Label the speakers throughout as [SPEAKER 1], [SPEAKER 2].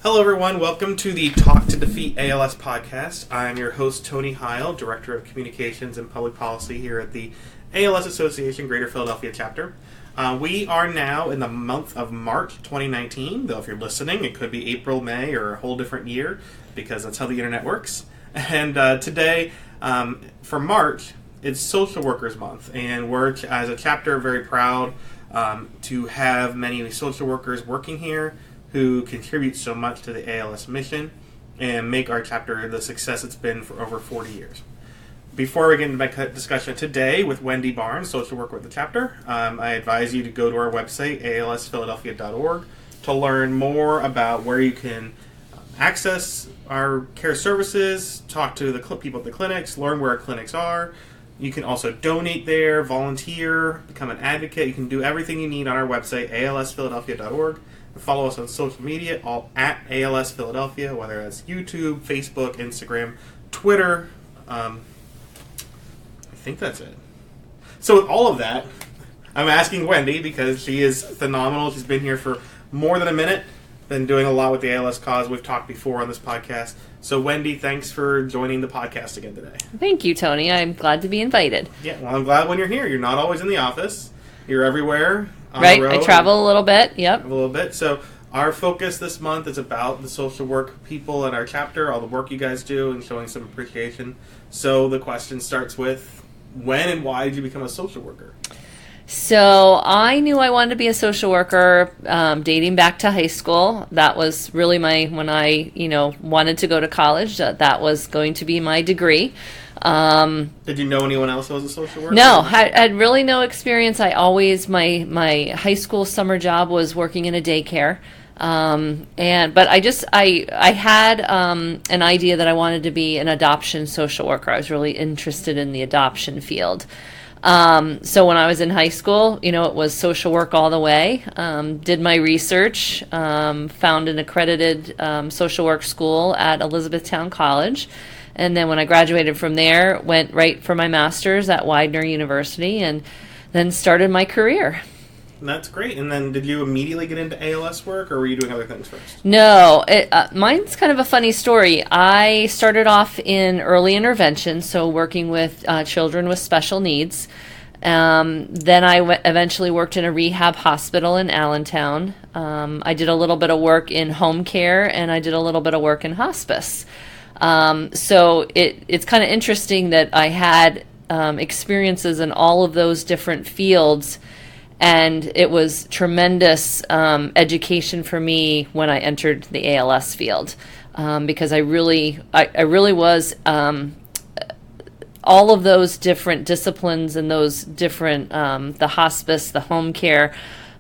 [SPEAKER 1] Hello, everyone. Welcome to the Talk to Defeat ALS podcast. I'm your host, Tony Heil, Director of Communications and Public Policy here at the ALS Association Greater Philadelphia Chapter. We are now in the month of March 2019, though if you're listening, it could be April, May, or a whole different year, because that's how the internet works. And today, for March, it's Social Workers Month, and we're, as a chapter, very proud to have many social workers working here who contribute so much to the ALS mission and make our chapter the success it's been for over 40 years. Before we get into my discussion today with Wendy Barnes, social worker with the chapter, I advise you to go to our website, alsphiladelphia.org, to learn more about where you can access our care services, talk to the people at the clinics, learn where our clinics are. You can also donate there, volunteer, become an advocate. You can do everything you need on our website, alsphiladelphia.org. Follow us on social media, all at ALS Philadelphia, whether that's YouTube, Facebook, Instagram, Twitter. I think that's it. So with all of that, I'm asking Wendy, because she is phenomenal. She's been here for more than a minute, been doing a lot with the ALS cause. We've talked before on this podcast. So Wendy, thanks for joining the podcast again today.
[SPEAKER 2] Thank you, Tony. I'm glad to be invited.
[SPEAKER 1] Yeah, well, I'm glad when you're here. You're not always in the office. You're everywhere.
[SPEAKER 2] Right, I travel a little bit, yep.
[SPEAKER 1] A little bit. So our focus this month is about the social work people in our chapter, all the work you guys do, and showing some appreciation. So the question starts with, when and why did you become a social worker?
[SPEAKER 2] So I knew I wanted to be a social worker dating back to high school. That was really when I wanted to go to college, that was going to be my degree.
[SPEAKER 1] Did you know anyone else who was a social worker?
[SPEAKER 2] No, I had really no experience. I always, my high school summer job was working in a daycare. But I had an idea that I wanted to be an adoption social worker. I was really interested in the adoption field. So when I was in high school, it was social work all the way. Did my research, found an accredited social work school at Elizabethtown College. And then when I graduated from there, went right for my master's at Widener University and then started my career.
[SPEAKER 1] That's great. And then did you immediately get into ALS work, or were you doing other things first?
[SPEAKER 2] No, mine's kind of a funny story. I started off in early intervention, so working with children with special needs. Then I eventually worked in a rehab hospital in Allentown. I did a little bit of work in home care, and I did a little bit of work in hospice. So it's kind of interesting that I had experiences in all of those different fields, and it was tremendous education for me when I entered the ALS field, because I really was all of those different disciplines and those different the hospice, the home care,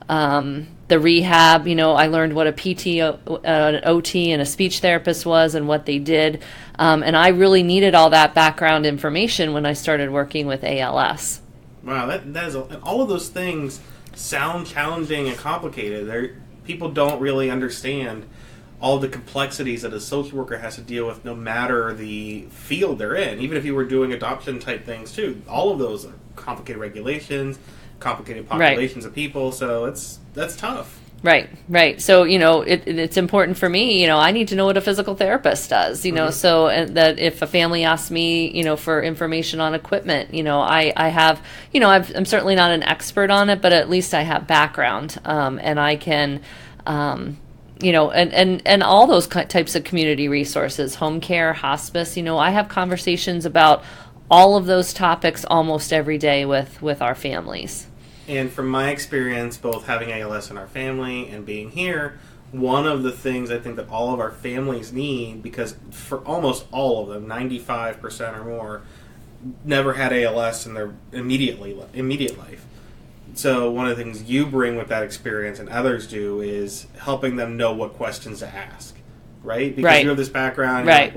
[SPEAKER 2] the rehab. I learned what a PT, an OT, and a speech therapist was and what they did. And I really needed all that background information when I started working with ALS.
[SPEAKER 1] Wow, that is all of those things sound challenging and complicated. People don't really understand all the complexities that a social worker has to deal with, no matter the field they're in. Even if you were doing adoption type things too, all of those are complicated regulations, complicated populations of people, so that's tough.
[SPEAKER 2] Right. So, it's important for me, I need to know what a physical therapist does, so that if a family asks me, for information on equipment, I have, I'm certainly not an expert on it, but at least I have background, and I can, and all those types of community resources, home care, hospice, I have conversations about all of those topics almost every day with our families.
[SPEAKER 1] And from my experience, both having ALS in our family and being here, one of the things I think that all of our families need, because for almost all of them, 95% or more, never had ALS in their immediate life. So one of the things you bring with that experience and others do is helping them know what questions to ask, right? Because you have this background.
[SPEAKER 2] Right.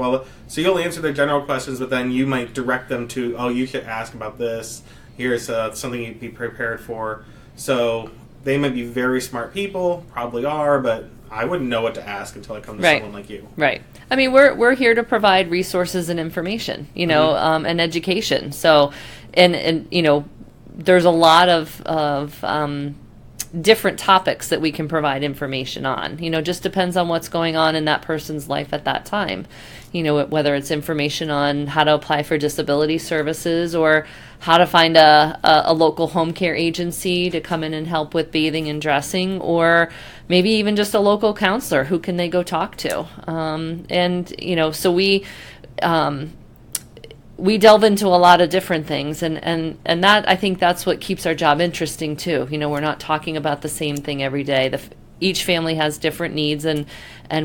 [SPEAKER 1] So you'll answer their general questions, but then you might direct them to, you should ask about this. Here's something you'd be prepared for. So they might be very smart people, probably are, but I wouldn't know what to ask until I come to someone like you. Right.
[SPEAKER 2] I mean, we're here to provide resources and information, and education. So, and there's a lot of different topics that we can provide information on. Just depends on what's going on in that person's life at that time. Whether it's information on how to apply for disability services or how to find a local home care agency to come in and help with bathing and dressing, or maybe even just a local counselor. Who can they go talk to? So we delve into a lot of different things, and that, I think that's what keeps our job interesting too. We're not talking about the same thing every day. Each family has different needs, and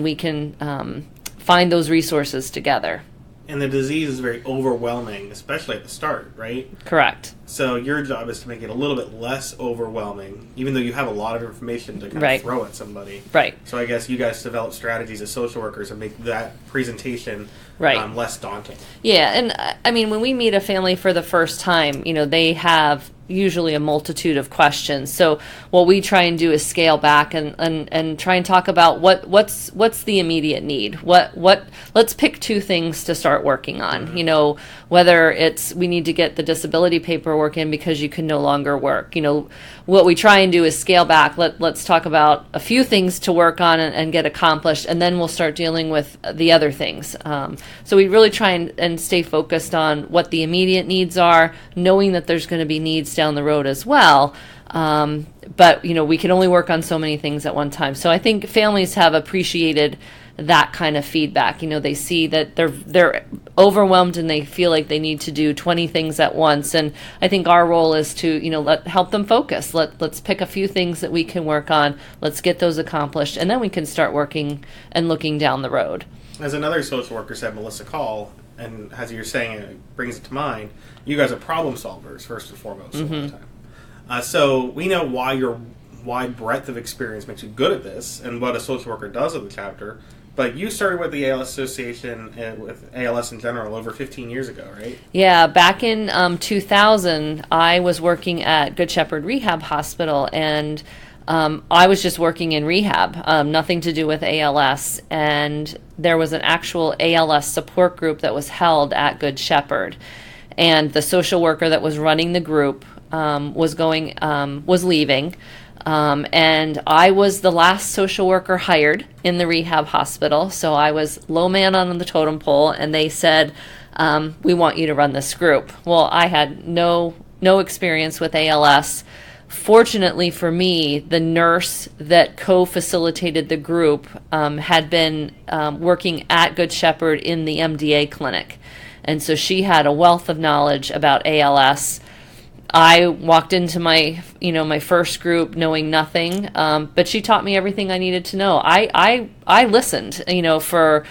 [SPEAKER 2] we can find those resources together.
[SPEAKER 1] And the disease is very overwhelming, especially at the start, right?
[SPEAKER 2] Correct.
[SPEAKER 1] So your job is to make it a little bit less overwhelming, even though you have a lot of information to kind
[SPEAKER 2] Right.
[SPEAKER 1] of throw at somebody.
[SPEAKER 2] Right.
[SPEAKER 1] So I guess you guys develop strategies as social workers and make that presentation
[SPEAKER 2] Right.
[SPEAKER 1] less daunting.
[SPEAKER 2] Yeah, and I mean, when we meet a family for the first time, they have usually a multitude of questions. So what we try and do is scale back and try and talk about what's the immediate need. Let's pick two things to start working on.
[SPEAKER 1] Mm-hmm.
[SPEAKER 2] Whether it's we need to get the disability paperwork in because you can no longer work. What we try and do is scale back. Let's talk about a few things to work on and get accomplished, and then we'll start dealing with the other things. So we really try and stay focused on what the immediate needs are, knowing that there's going to be needs down the road as well. But we can only work on so many things at one time. So I think families have appreciated that kind of feedback. They see that they're overwhelmed and they feel like they need to do 20 things at once. And I think our role is to help them focus. Let's pick a few things that we can work on. Let's get those accomplished, and then we can start working and looking down the road.
[SPEAKER 1] As another social worker said, Melissa Call, and as you're saying, it brings it to mind, you guys are problem solvers, first and foremost, all the time. So we know why your wide breadth of experience makes you good at this and what a social worker does with the chapter, but you started with the ALS Association and with ALS in general over 15 years ago, right?
[SPEAKER 2] Yeah, back in 2000, I was working at Good Shepherd Rehab Hospital, and I was just working in rehab, nothing to do with ALS, and there was an actual ALS support group that was held at Good Shepherd, and the social worker that was running the group was leaving, and I was the last social worker hired in the rehab hospital, so I was low man on the totem pole, and they said, we want you to run this group. Well, I had no experience with ALS. Fortunately for me, the nurse that co-facilitated the group had been working at Good Shepherd in the MDA clinic. And so she had a wealth of knowledge about ALS. I walked into my first group knowing nothing, but she taught me everything I needed to know. I listened, for,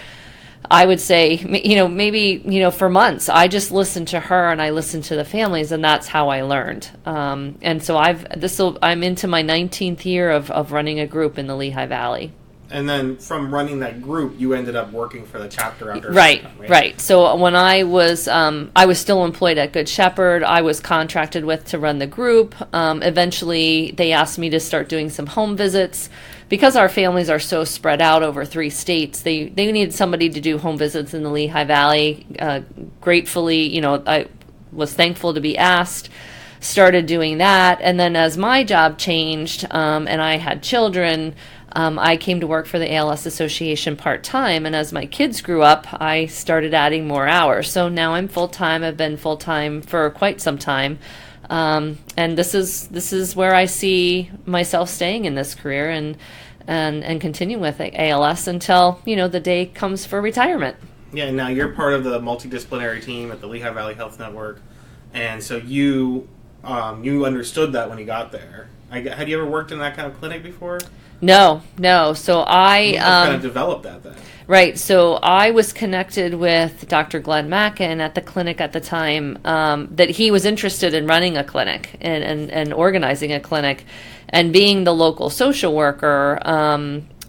[SPEAKER 2] I would say, maybe, for months. I just listened to her and I listened to the families, and that's how I learned. And so I'm into my 19th year of running a group in the Lehigh Valley.
[SPEAKER 1] And then from running that group, you ended up working for the chapter after.
[SPEAKER 2] Right. So when I was still employed at Good Shepherd, I was contracted with to run the group. Eventually, they asked me to start doing some home visits. Because our families are so spread out over 3 states, they needed somebody to do home visits in the Lehigh Valley. Gratefully, I was thankful to be asked. Started doing that, and then as my job changed and I had children, I came to work for the ALS Association part-time, and as my kids grew up, I started adding more hours. So now I'm full-time. I've been full-time for quite some time, and this is where I see myself staying in this career and continue with ALS until the day comes for retirement.
[SPEAKER 1] Yeah, and now you're part of the multidisciplinary team at the Lehigh Valley Health Network, and so you understood that when you got there. Had you ever worked in that kind of clinic before?
[SPEAKER 2] No. So I
[SPEAKER 1] kind of developed that then.
[SPEAKER 2] Right. So I was connected with Dr. Glenn Mackin at the clinic at the time that he was interested in running a clinic and organizing a clinic. And being the local social worker,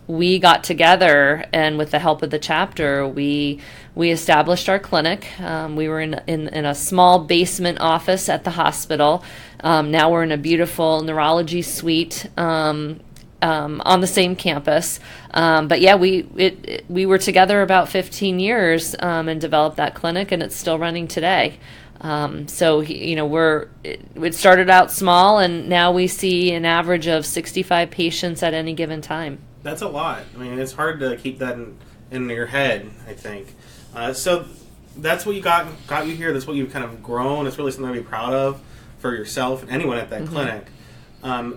[SPEAKER 2] we got together, and with the help of the chapter, we established our clinic. We were in a small basement office at the hospital. Now we're in a beautiful neurology suite on the same campus. But yeah, we were together about 15 years and developed that clinic, and it's still running today. So, it started out small, and now we see an average of 65 patients at any given time.
[SPEAKER 1] That's a lot. I mean, it's hard to keep that in your head, I think. So that's what got you here. That's what you've kind of grown. It's really something to be proud of for yourself and anyone at that clinic.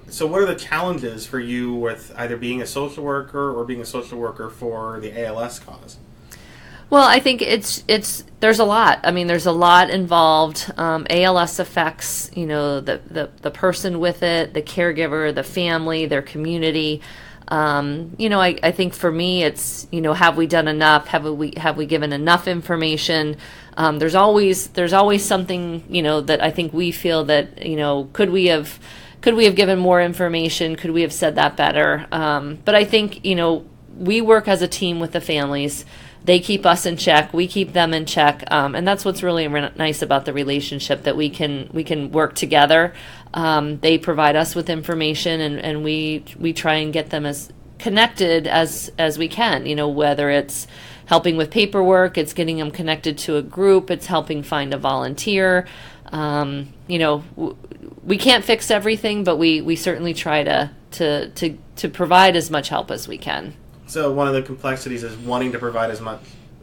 [SPEAKER 1] So what are the challenges for you with either being a social worker or being a social worker for the ALS cause?
[SPEAKER 2] Well, I think there's a lot. I mean, there's a lot involved. ALS affects, the person with it, the caregiver, the family, their community. I think for me, it's, have we done enough? Have we given enough information? There's always something, that I think we feel that, could we have given more information? Could we have said that better? But I think, we work as a team with the families. They keep us in check. We keep them in check. And that's what's really nice about the relationship, that we can work together. They provide us with information, and we try and get them as connected as we can, whether it's helping with paperwork, it's getting them connected to a group, it's helping find a volunteer. We can't fix everything, but we certainly try to provide as much help as we can.
[SPEAKER 1] So one of the complexities is wanting to provide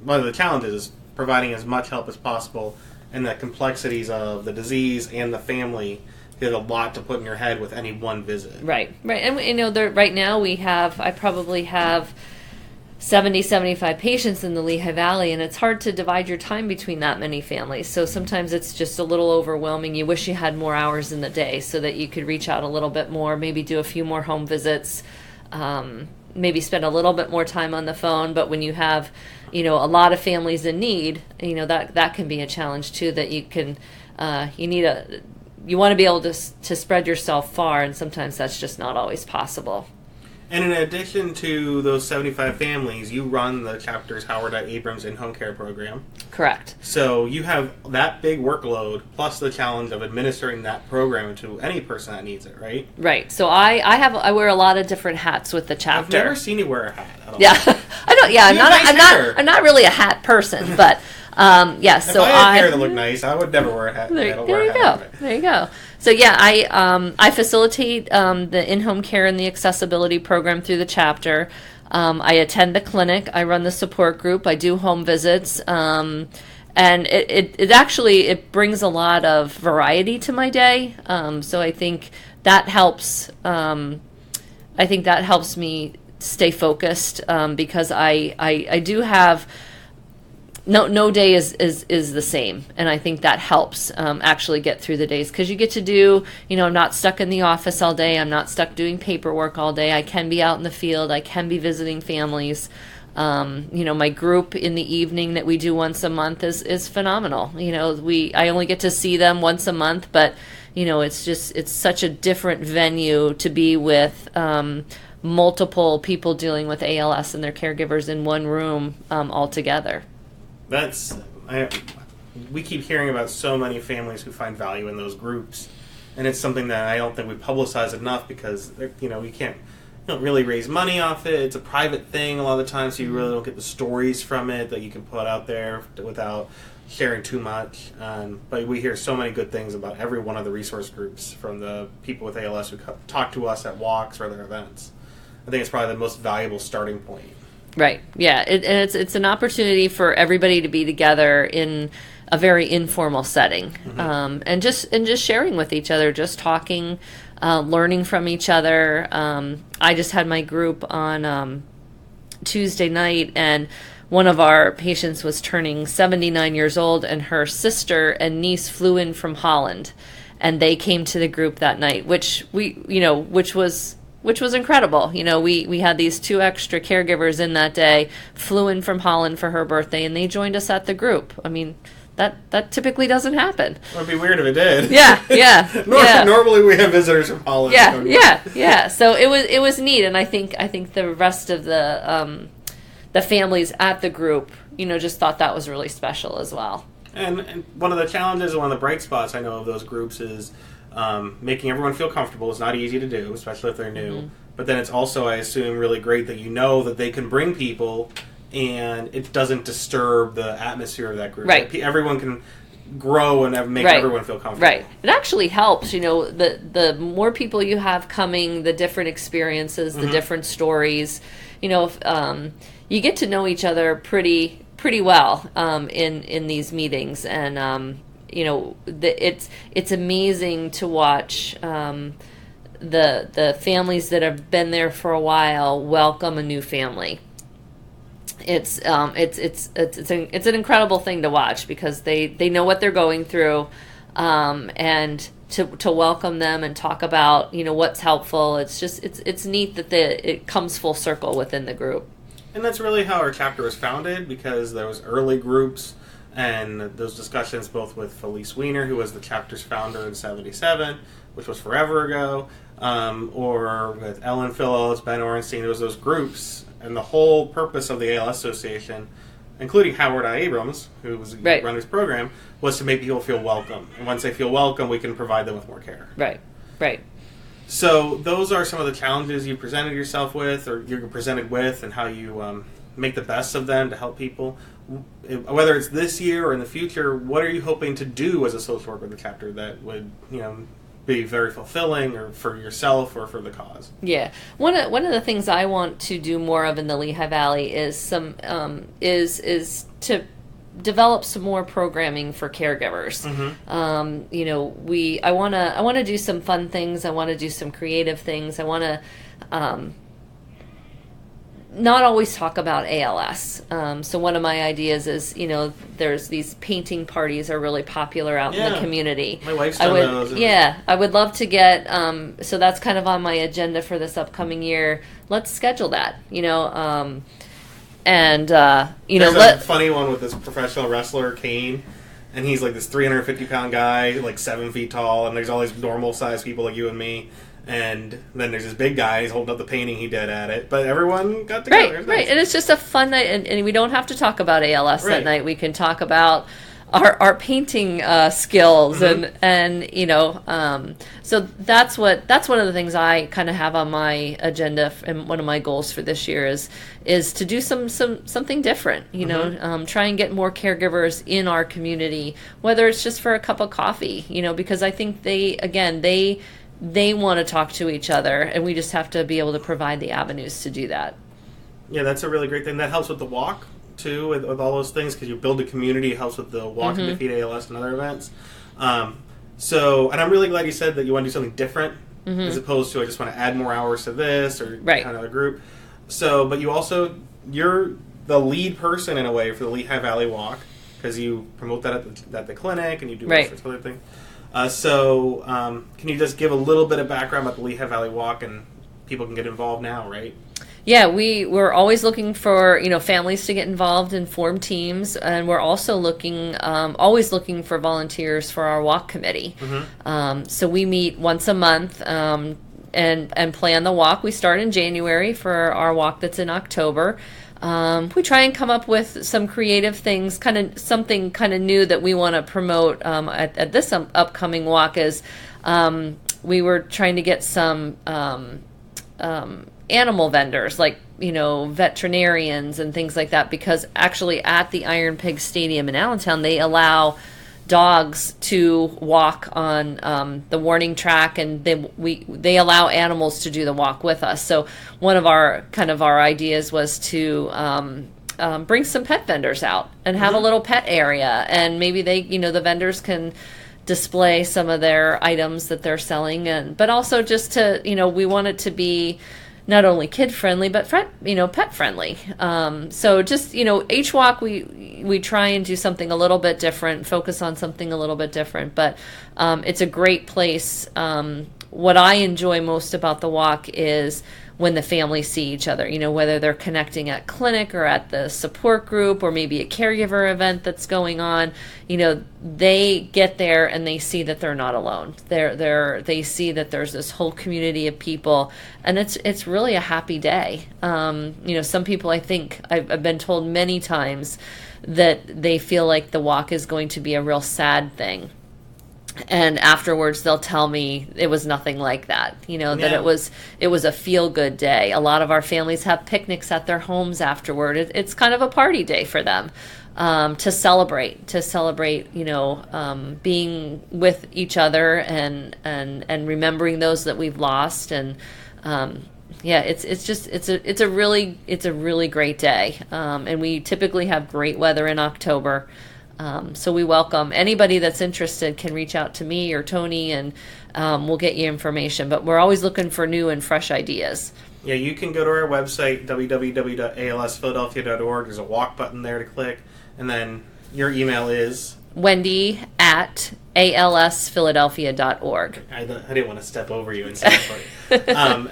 [SPEAKER 1] one of the challenges is providing as much help as possible, and the complexities of the disease and the family. There's a lot to put in your head with any one visit. Right.
[SPEAKER 2] And right now I probably have 70, 75 patients in the Lehigh Valley, and it's hard to divide your time between that many families. So sometimes it's just a little overwhelming. You wish you had more hours in the day so that you could reach out a little bit more, maybe do a few more home visits, maybe spend a little bit more time on the phone. But when you have, a lot of families in need, that can be a challenge too, that you can, you want to be able to spread yourself far, and sometimes that's just not always possible.
[SPEAKER 1] And in addition to those 75 families, you run the chapter's Howard Abrams in-home care program.
[SPEAKER 2] Correct.
[SPEAKER 1] So you have that big workload, plus the challenge of administering that program to any person that needs it, right?
[SPEAKER 2] Right. So I wear a lot of different hats with the chapter.
[SPEAKER 1] I've never seen you wear a hat at all.
[SPEAKER 2] Yeah, I don't. Yeah, I'm not really a hat person, but
[SPEAKER 1] If I had hair that looked nice, I would never wear a hat.
[SPEAKER 2] There you go. So yeah, I facilitate the in-home care and the accessibility program through the chapter. I attend the clinic. I run the support group. I do home visits. And it actually brings a lot of variety to my day. So I think that helps. I think that helps me stay focused because I do have. No day is the same, and I think that helps actually get through the days, because you get to do, I'm not stuck in the office all day, I'm not stuck doing paperwork all day, I can be out in the field, I can be visiting families. My group in the evening that we do once a month is phenomenal. I only get to see them once a month, but it's such a different venue to be with multiple people dealing with ALS and their caregivers in one room all together.
[SPEAKER 1] We keep hearing about so many families who find value in those groups, and it's something that I don't think we publicize enough, because we don't really raise money off it. It's a private thing a lot of the time, so you really don't get the stories from it that you can put out there without sharing too much. But we hear so many good things about every one of the resource groups from the people with ALS who talk to us at walks or other events. I think it's probably the most valuable starting point.
[SPEAKER 2] Right. Yeah. It's an opportunity for everybody to be together in a very informal setting, and just sharing with each other, just talking, learning from each other. I just had my group on Tuesday night, and one of our patients was turning 79 years old, and her sister and niece flew in from Holland, and they came to the group that night, which was incredible. We had these 2 extra caregivers in that day, flew in from Holland for her birthday, and they joined us at the group. I mean, that typically doesn't happen.
[SPEAKER 1] It would be weird if it did.
[SPEAKER 2] Yeah.
[SPEAKER 1] Normally we have visitors from Holland.
[SPEAKER 2] Yeah. So it was neat, and I think the rest of the families at the group, just thought that was really special as well.
[SPEAKER 1] And one of the challenges, one of the bright spots I know of those groups is making everyone feel comfortable. Is not easy to do, especially if they're new. But then it's also, I assume, really great that that they can bring people, and it doesn't disturb the atmosphere of that group.
[SPEAKER 2] Right.
[SPEAKER 1] Everyone can grow and make everyone feel comfortable.
[SPEAKER 2] Right. It actually helps, the more people you have coming, the different experiences, the different stories, you get to know each other pretty well in these meetings, and it's amazing to watch the families that have been there for a while welcome a new family. It's an incredible thing to watch, because they know what they're going through, and to welcome them and talk about what's helpful. It's neat that it comes full circle within the group.
[SPEAKER 1] And that's really how our chapter was founded, because there was early groups and those discussions both with Felice Weiner, who was the chapter's founder in '77, which was forever ago, or with Ellen Phillips, Ben Orenstein. There was those groups. And the whole purpose of the ALS Association, including Howard I. Abrams, who was running this program, was to make people feel welcome. And once they feel welcome, we can provide them with more care.
[SPEAKER 2] Right.
[SPEAKER 1] So those are some of the challenges you presented yourself with, or you're presented with, and how you make the best of them to help people. Whether it's this year or in the future, what are you hoping to do as a social worker with the chapter that would, be very fulfilling, or for yourself or for the cause?
[SPEAKER 2] Yeah, one of the things I want to do more of in the Lehigh Valley is is to develop some more programming for caregivers. I want to do some fun things. I want to do some creative things. I want to not always talk about ALS. So one of my ideas is, there's these painting parties are really popular out in the community.
[SPEAKER 1] My wife's done those.
[SPEAKER 2] I would love to get, so that's kind of on my agenda for this upcoming year. Let's schedule that, there's
[SPEAKER 1] a funny one with this professional wrestler, Kane, and he's like this 350-pound guy, like 7 feet tall, and there's all these normal-sized people like you and me. And then there's this big guy, he's holding up the painting he did at it. But everyone got together.
[SPEAKER 2] Right. And it's just a fun night, and we don't have to talk about ALS that night. We can talk about our painting skills, and so that's one of the things I kind of have on my agenda, and one of my goals for this year is to do something different. Try and get more caregivers in our community, whether it's just for a cup of coffee. Because I think they want to talk to each other, and we just have to be able to provide the avenues to do that.
[SPEAKER 1] Yeah, that's a really great thing. That helps with the walk, too, with all those things, because you build a community. It helps with the Walk and Defeat ALS and other events. And I'm really glad you said that you want to do something different, as opposed to I just want to add more hours to this or kind of a group. So, but you're the lead person, in a way, for the Lehigh Valley Walk, because you promote that at the clinic, and you do all sorts of other things. Can you just give a little bit of background about the Lehigh Valley Walk, and people can get involved now, right?
[SPEAKER 2] Yeah, we're always looking for families to get involved and form teams, and we're also always looking for volunteers for our walk committee. So we meet once a month and plan the walk. We start in January for our walk that's in October. We try and come up with some creative things, something new that we want to promote at this upcoming walk. Is we were trying to get some animal vendors, like veterinarians and things like that, because actually at the Iron Pig Stadium in Allentown, they allow dogs to walk on the warning track, and they allow animals to do the walk with us. So one of our ideas was to bring some pet vendors out and have a little pet area, and maybe the vendors can display some of their items that they're selling, but also just to we want it to be not only kid friendly but pet friendly. So just each walk we try and do something a little bit different, focus on something a little bit different, but it's a great place. What I enjoy most about the walk is when the families see each other, whether they're connecting at clinic or at the support group or maybe a caregiver event that's going on, they get there and they see that they're not alone. They see that there's this whole community of people, and it's really a happy day. Some people, I think, I've been told many times that they feel like the walk is going to be a real sad thing. And afterwards they'll tell me it was nothing like that, that it was a feel good day. A lot of our families have picnics at their homes afterward. It's kind of a party day for them, to celebrate, being with each other and remembering those that we've lost. And it's a really great day. And we typically have great weather in October. So we welcome anybody that's interested can reach out to me or Tony, and we'll get you information. But we're always looking for new and fresh ideas.
[SPEAKER 1] Yeah, you can go to our website, www.alsphiladelphia.org. There's a walk button there to click. And then your email is?
[SPEAKER 2] Wendy at alsphiladelphia.org.
[SPEAKER 1] I didn't want to step over you and say it for you.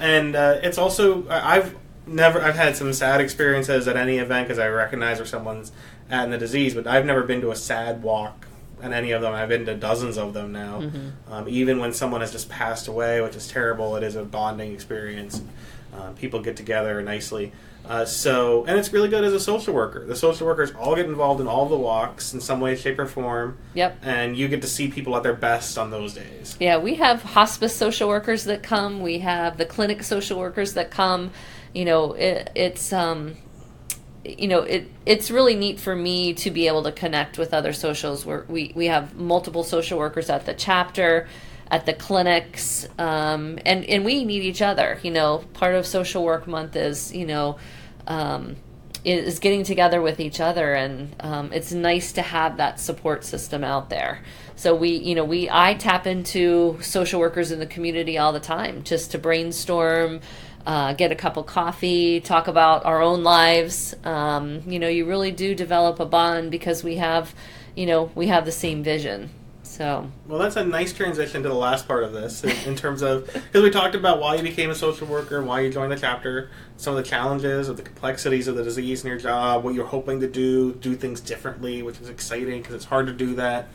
[SPEAKER 1] And it's also, I've had some sad experiences at any event because I recognize where someone's at in the disease, but I've never been to a sad walk at any of them. I've been to dozens of them now. Mm-hmm. Even when someone has just passed away, which is terrible, it is a bonding experience. People get together nicely. And it's really good as a social worker. The social workers all get involved in all the walks in some way, shape, or form.
[SPEAKER 2] Yep.
[SPEAKER 1] And you get to see people at their best on those days.
[SPEAKER 2] Yeah, we have hospice social workers that come. We have the clinic social workers that come. It's really neat for me to be able to connect with other socials. We have multiple social workers at the chapter, at the clinics, and we need each other. Part of Social Work Month is getting together with each other, and it's nice to have that support system out there. So I tap into social workers in the community all the time just to brainstorm, get a cup of coffee, talk about our own lives. You really do develop a bond because we have the same vision. So,
[SPEAKER 1] well, that's a nice transition to the last part of this in terms of, because we talked about why you became a social worker, why you joined the chapter, some of the challenges of the complexities of the disease in your job, what you're hoping to do things differently, which is exciting because it's hard to do that.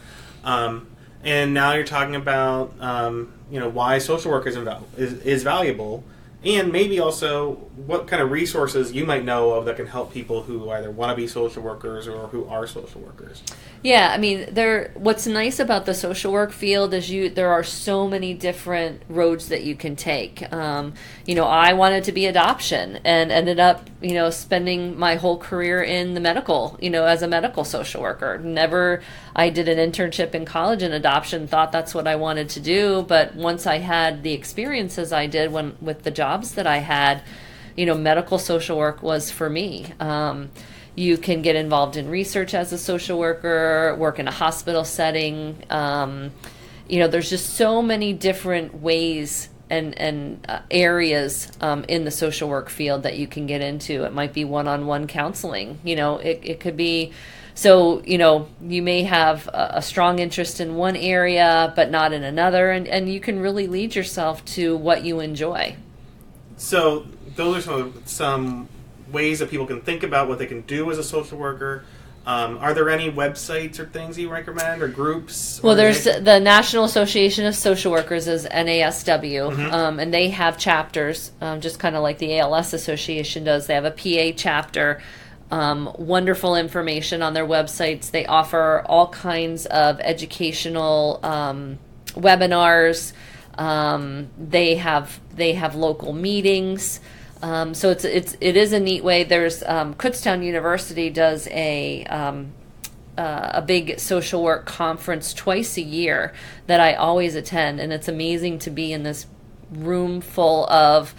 [SPEAKER 1] And now you're talking about why social work is valuable, and maybe also what kind of resources you might know of that can help people who either want to be social workers or who are social workers.
[SPEAKER 2] Yeah, I mean, what's nice about the social work field is there are so many different roads that you can take. I wanted to be adoption and ended up, spending my whole career in the medical, as a medical social worker. I did an internship in college in adoption, thought that's what I wanted to do. But once I had the experiences I did with the jobs that I had, medical social work was for me. You can get involved in research as a social worker, work in a hospital setting. There's just so many different ways and areas in the social work field that you can get into. It might be one-on-one counseling. It could be. So, you may have a strong interest in one area, but not in another, and you can really lead yourself to what you enjoy. So
[SPEAKER 1] those are some ways that people can think about what they can do as a social worker. Are there any websites or things you recommend, or groups?
[SPEAKER 2] Well, there's the National Association of Social Workers is NASW, mm-hmm. And they have chapters, just kind of like the ALS Association does. They have a PA chapter. Wonderful information on their websites. They offer all kinds of educational webinars. They have local meetings. So it is a neat way. There's Kutztown University does a big social work conference twice a year that I always attend, and it's amazing to be in this room full of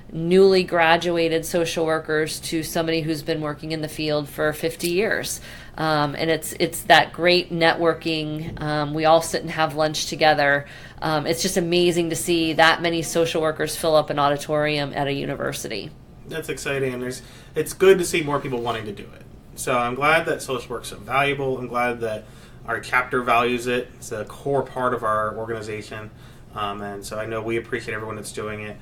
[SPEAKER 2] newly graduated social workers to somebody who's been working in the field for 50 years. And it's that great networking. We all sit and have lunch together. It's just amazing to see that many social workers fill up an auditorium at a university.
[SPEAKER 1] That's exciting, and it's good to see more people wanting to do it. So I'm glad that social work's so valuable. I'm glad that our chapter values it. It's a core part of our organization. And so I know we appreciate everyone that's doing it.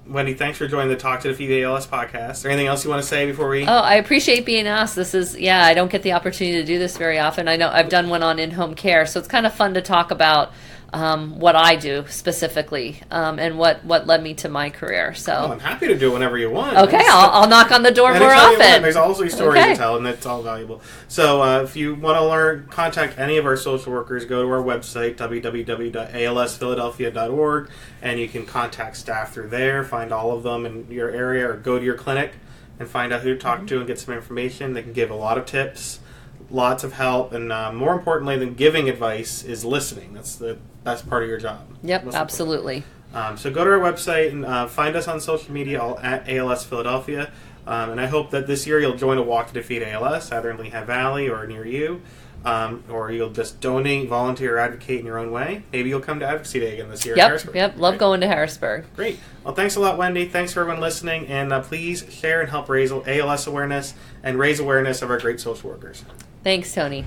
[SPEAKER 1] Wendy, thanks for joining the Talk to Defeat ALS podcast. Is there anything else you want to say before we...
[SPEAKER 2] Oh, I appreciate being asked. I don't get the opportunity to do this very often. I know I've done one on in-home care, so it's kind of fun to talk about what I do specifically, and what led me to my career. So
[SPEAKER 1] I'm happy to do it whenever you want.
[SPEAKER 2] Okay, I'll knock on the door more often.
[SPEAKER 1] There's also stories to tell, and it's all valuable. So if you want to contact any of our social workers, go to our website, www.alsphiladelphia.org, and you can contact staff through there, find all of them in your area, or go to your clinic and find out who to talk to and get some information. They can give a lot of tips, lots of help, and more importantly than giving advice is listening. That's the best part of your job.
[SPEAKER 2] Yep, absolutely.
[SPEAKER 1] So go to our website and find us on social media, all at ALS Philadelphia. And I hope that this year you'll join a Walk to Defeat ALS, either in Lehigh Valley or near you, or you'll just donate, volunteer, or advocate in your own way. Maybe you'll come to Advocacy Day again this year in Harrisburg.
[SPEAKER 2] Yep, love going to Harrisburg.
[SPEAKER 1] Great. Well, thanks a lot, Wendy. Thanks for everyone listening, and please share and help raise ALS awareness and raise awareness of our great social workers.
[SPEAKER 2] Thanks, Tony.